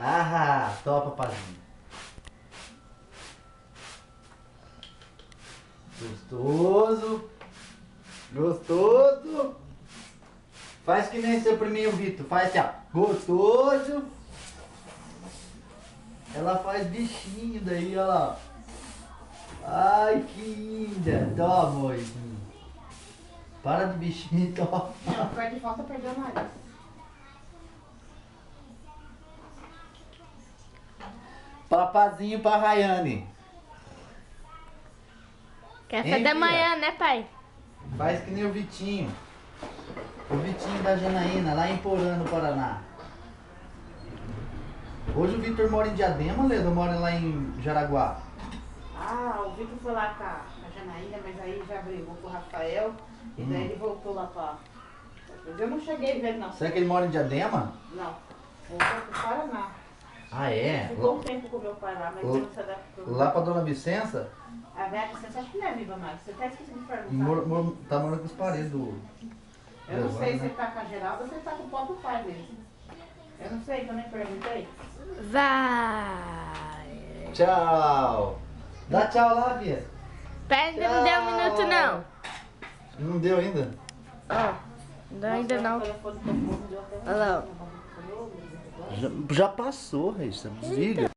Ah, topa, pazinho. Gostoso. Gostoso. Faz que nem seu priminho Vitor. Faz assim, ó. Gostoso. Ela faz bichinho daí, ó lá. Ai, que linda. Toma, amorzinho. Para de bichinho, toma. Não, perde falta, perdeu o nariz. Papazinho pra Rayane. Café Hein, da filha? manhã, né, pai? Faz que nem o Vitinho. O Vitinho da Janaína, lá em Porã, no Paraná. Hoje o Vitor mora em Diadema, Leda, mora lá em Jaraguá. Ah, o Vitor foi lá com a Janaína, mas aí já brigou com o Rafael. E daí ele voltou lá pra... Mas eu não cheguei a ver, não. Será que ele mora em Diadema? Não. Voltou pro Paraná. Ah, é? Ficou um tempo com o meu pai lá, mas ele não se adaptou. Lá pra Dona Vicença? A Vera, você acha que não é viva mais? Você até esqueci de perguntar. Tá morando com os parentes do... Eu não sei se né? ele tá com a Geralda ou se ele tá com o próprio pai dele. Eu não sei, que eu nem perguntei. Vai. Tchau. Dá tchau lá, Bia. Pai, ainda não deu um minuto, não. Não deu ainda? Ó, não ainda não. O telefone tocou, não deu até um Olha lá. minuto. Já passou, Raíssa. Desliga.